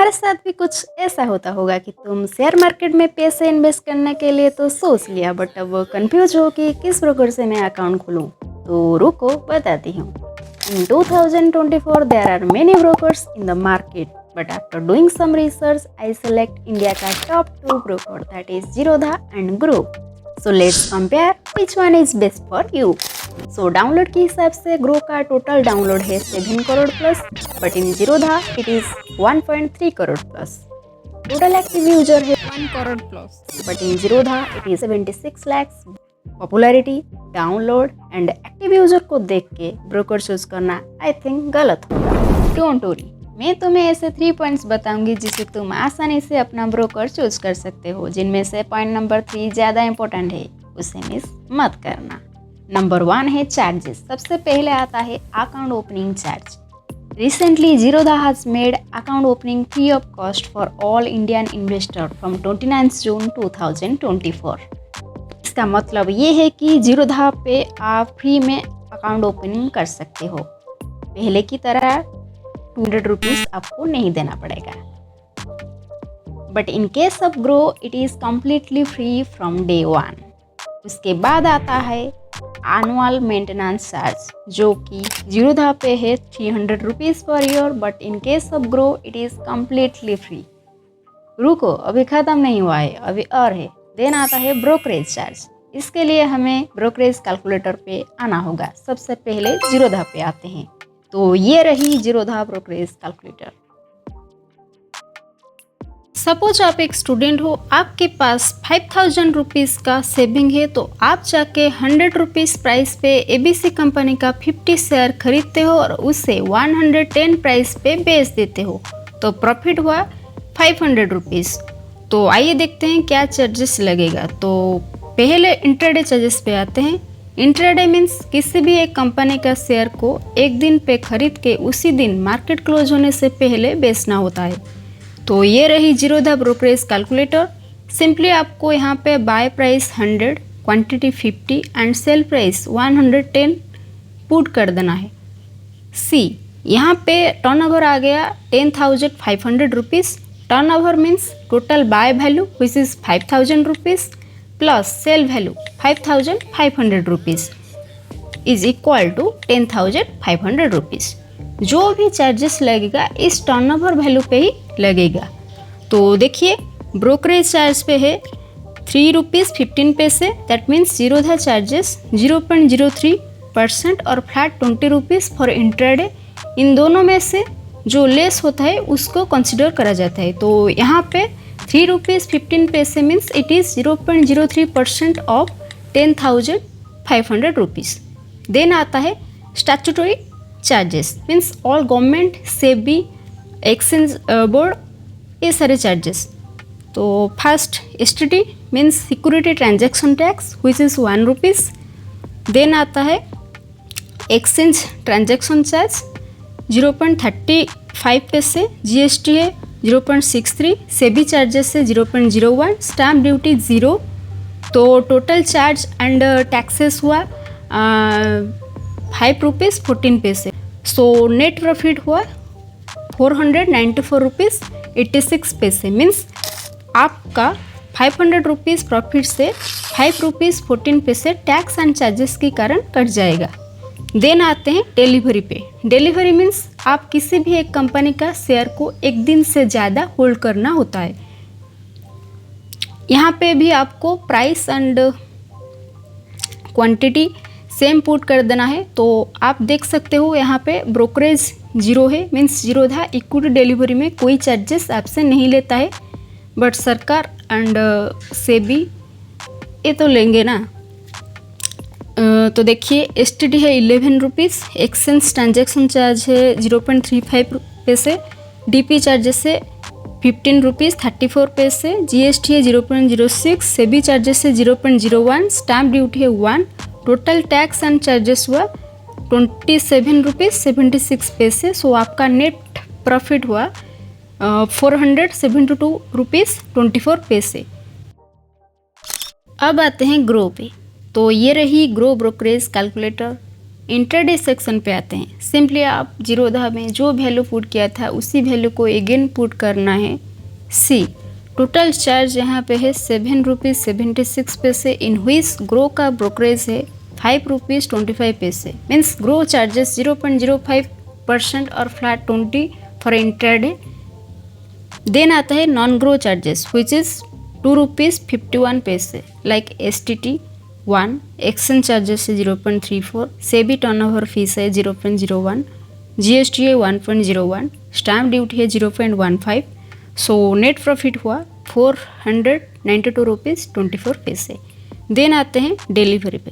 तुम्हारे साथ भी कुछ ऐसा होता होगा कि तुम शेयर मार्केट में पैसे इन्वेस्ट करने के लिए तो सोच लिया, बट अब कंफ्यूज हो कि किस ब्रोकर से मैं अकाउंट खोलूं। तो रुको बताती हूँ। इन 2024 there are many brokers in the market, but after doing some research I select India का top 2 broker, that is Zerodha and Groww. So let's compare which one is best for you. So download के हिसाब से grow का total download है 7 crore plus, but in Zerodha it is 1.3 crore plus. Total active user है 1 crore plus, but in Zerodha it is 76 lakhs. Popularity, download and active user को देख के broker choose करना आई थिंक गलत होगा। डोंट वरी, मैं तुम्हें ऐसे 3 पॉइंट्स बताऊंगी जिससे तुम आसानी से अपना ब्रोकर चूज कर सकते हो, जिनमें से पॉइंट नंबर 3 ज़्यादा इंपॉर्टेंट है, उसे मिस मत करना। नंबर 1 है चार्जेस। सबसे पहले आता है account opening charge. Recently Zerodha has made account opening free of cost for all Indian investor from 29 जून 2024। इसका मतलब ये है कि जीरोधा पे आप फ्री में अकाउंट ओपनिंग कर सकते हो। पहले की तरह 200 रुपीज़ आपको नहीं देना पड़ेगा। But in case of grow it is completely free from day 1। उसके बाद आता है एनुअल मेंटेनेंस चार्ज, जो कि जीरोधा पे है 300 rupees per year, but in case of grow it is completely free. रुको, अभी ख़त्म नहीं हुआ है, अभी और है। देन आता है ब्रोकरेज चार्ज। इसके लिए हमें ब्रोकरेज कैलकुलेटर पे आना होगा। सबसे पहले जीरोधा पे आते हैं, तो ये रही जीरोधा ब्रोकरेज कैलकुलेटर। सपोज आप एक स्टूडेंट हो, आपके पास 5000 रुपीज़ का सेविंग है, तो आप जाके 100 रुपीज़ प्राइस पे एबीसी कंपनी का 50 शेयर खरीदते हो और उसे 110 प्राइस पे बेच देते हो, तो प्रॉफिट हुआ 500 रुपीज़। तो आइए देखते हैं क्या चार्जेस लगेगा। तो पहले इंट्राडे चार्जेस पे आते हैं। इंट्राडे मीन्स किसी भी एक कंपनी का शेयर को एक दिन पे खरीद के उसी दिन मार्केट क्लोज होने से पहले बेचना होता है। तो ये रही जीरोधा ब्रोकरेज कैलकुलेटर। सिंपली आपको यहाँ पे buy price 100, quantity 50 and sell price 110 put कर देना है। सी, यहाँ पे टर्नओवर आ गया 10,500 rupees. Turnover means total buy value which is 5,000 rupees plus sell value 5,500 rupees is equal to 10,500 rupees. जो भी चार्जेस लगेगा इस टर्नओवर वैल्यू पे ही लगेगा। तो देखिए, ब्रोकरेज चार्ज पे है 3 रुपीज़ 15 पैसे, दैट मीन्स जीरोधा चार्जेस 0.03% और फ्लैट 20 रुपीज़ फॉर इंट्राडे। इन दोनों में से जो लेस होता है उसको कंसिडर करा जाता है। तो यहाँ पे 3 रुपीज़ 15 पैसे means it is 0.03% of 10,500 rupees. Then आता है statutory charges, means all government, SEBI, exchange board, ये सारे चार्जेस। तो first STT means security transaction tax which is 1 rupees. Then आता है एक्सचेंज ट्रांजैक्शन चार्ज 0.35 पैसे, GST है 0.63, सेबी चार्जेस है 0.01, स्टैम्प ड्यूटी 0। तो टोटल चार्ज एंड टैक्सेस हुआ 5 रुपीज़ 14 पैसे। सो नेट प्रॉफिट हुआ 494 रुपीज़ 86 पैसे। मीन्स आपका 500 रुपीज़ प्रॉफिट से 5 रुपीज़ 14 पैसे टैक्स एंड चार्जेस के कारण कट जाएगा। देन आते हैं डिलीवरी पे। डिलीवरी मीन्स आप किसी भी एक कंपनी का शेयर को एक दिन से ज़्यादा होल्ड करना होता है। यहाँ पे भी आपको price and quantity same put कर देना है। तो आप देख सकते हो यहाँ पे ब्रोकरेज 0 है, मीन्स जीरोधा इक्विटी डिलीवरी में कोई चार्जेस आपसे नहीं लेता है, बट सरकार एंड सेबी ये तो लेंगे ना। तो देखिए STT है 11 रुपीज़, एक्सचेंज ट्रांजैक्शन चार्ज है 0.35 पैसे, DP चार्जेस है 15 रुपीज़ 34 पैसे, GST है 0.06, सेबी चार्जेस है 0.01, स्टैम्प ड्यूटी है 1। टोटल टैक्स एंड चार्जेस हुआ 27 रुपीज़ 76 पैसे। सो आपका नेट प्रॉफिट हुआ 472 रुपीज़ 24 पैसे। अब आते हैं ग्रो पे। तो ये रही grow brokerage calculator. Intraday section पे आते हैं। सिंपली आप जीरोधा में जो वैल्यू पुट किया था उसी वैल्यू को अगेन पुट करना है। सी टोटल चार्ज यहाँ पे है 7 रुपीज़ 76 पैसे, इन हुईस ग्रो का ब्रोकरेज है 5 रुपीज़ 25 पैसे। मीन्स ग्रो चार्जेस 0.05% और फ्लैट 20 फॉर इंट्राडे। देन आता है non Groww charges which is 2 rupees 51 पैसे, लाइक STT 1, एक्सचेंज चार्जेस है 0.34, सेबी टर्नओवर फीस है 0.01, GST है 1.01, स्टैम्प ड्यूटी है 0.15। सो नेट प्रॉफिट हुआ 492 रुपीज़ 24 पैसे। देन आते हैं डिलीवरी पे।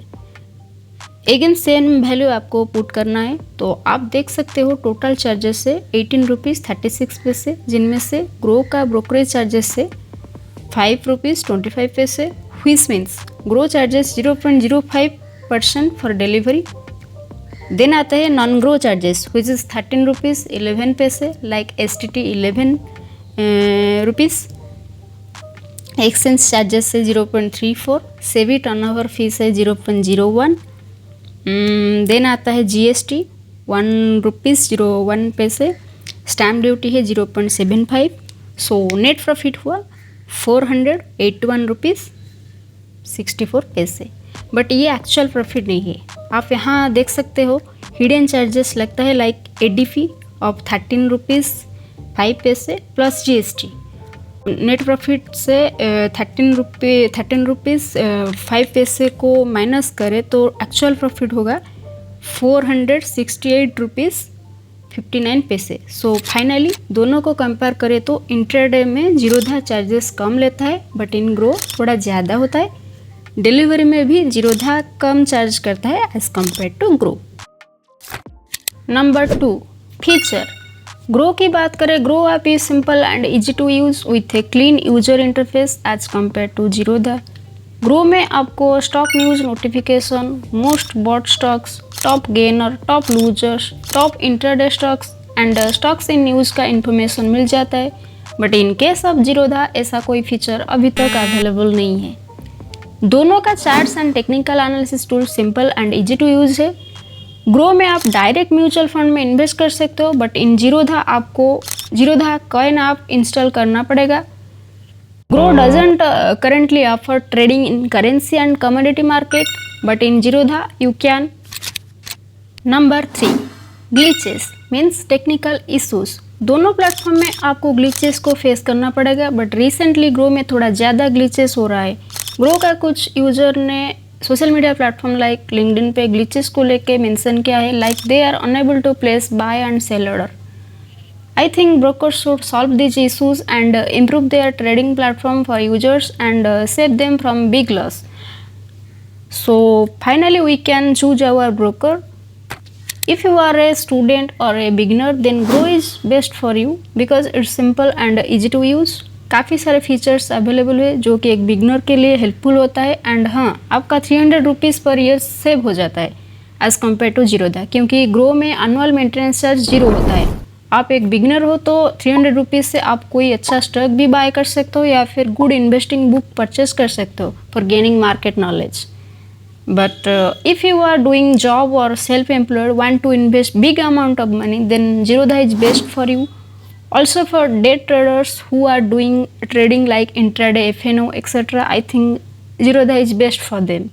अगेन सेम वैल्यू आपको पुट करना है, तो आप देख सकते हो टोटल चार्जेस है 18 रुपीज़ 36 पैसे, जिनमें से ग्रो का ब्रोकरेज चार्जेस है 5 रुपीज़ 25 पैसे, which means Groww charges 0.05% for delivery. Then आता है non Groww charges which is 13 rupees 11 पैसे, like STT 11 rupees, exchange charges है 0.34, सेबी टर्नओवर फीस है 0.01। देन आता है GST 1 रुपीज़ 01 पैसे, स्टैम्प ड्यूटी है 0.75। सो नेट प्रॉफिट हुआ 481 रुपीज़ 64 पैसे। बट ये एक्चुअल प्रॉफिट नहीं है। आप यहाँ देख सकते हो हिडन चार्जेस लगता है, लाइक ADP ऑफ 13 रुपीज़ 5 पैसे प्लस GST। नेट प्रॉफिट से 13 रुपीज़ 5 पैसे को माइनस करें तो एक्चुअल प्रॉफिट होगा 468 रुपीज़ 59 पैसे। सो फाइनली दोनों को कंपेयर करें तो इंट्राडे में जीरोधा चार्जेस कम लेता है, बट इन ग्रो थोड़ा ज़्यादा होता है। डिलीवरी में भी जीरोधा कम चार्ज करता है as compare to Groww. Number 2 feature. Groww की बात करें, Groww app is simple and easy to use with a clean user interface as compare to Zerodha. Groww में आपको stock news notification, most bought stocks, top gainer, top losers, top intraday stocks and stocks in news का information मिल जाता है। But in case of Zerodha ऐसा कोई feature अभी तक अवेलेबल नहीं है। दोनों का charts and technical analysis tool simple and easy to use है। ग्रो में आप डायरेक्ट म्यूचुअल फंड में इन्वेस्ट कर सकते हो, बट इन जीरोधा आपको जीरोधा कॉइन ऐप इंस्टॉल करना पड़ेगा। Grow doesn't currently offer trading in currency and commodity market, but in Zerodha you can. Number 3 glitches means technical issues। दोनों प्लेटफॉर्म में आपको ग्लिचेस को फेस करना पड़ेगा, बट रिसेंटली ग्रो में थोड़ा ज़्यादा ग्लिचेस हो रहा है। ग्रो का कुछ यूजर ने social media platform like LinkedIn पे ग्लिचेस को लेके मेंशन किया है, like they are unable to place buy and sell order. I think brokers should solve these issues and improve their trading platform for users and save them from big loss. So finally we can choose our broker. If you are a student or a beginner, then Grow is best for you because it's simple and easy to use. काफ़ी सारे features available है जो कि एक beginner के लिए helpful होता है। एंड हाँ, आपका 300 रुपीज़ पर ईयर सेव हो जाता है एज़ कम्पेयर टू जीरोधा, क्योंकि ग्रो में एनुअल मेंटेनेंस चार्ज 0 होता है। आप एक बिगनर हो तो 300 रुपीज़ से आप कोई अच्छा स्टॉक भी बाय कर सकते हो या फिर गुड इन्वेस्टिंग बुक परचेस कर सकते हो for gaining market knowledge. But if you are doing job और self employed want to invest big amount of money, then Zerodha is best for you. Also for day traders who are doing trading like intraday, FNO, etc., I think Zerodha is best for them.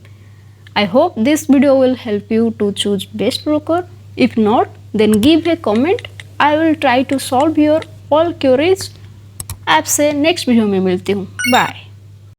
I hope this video will help you to choose best broker. If not, then give a comment. I will try to solve your all queries. आपसे next video में मिलती हूँ। Bye.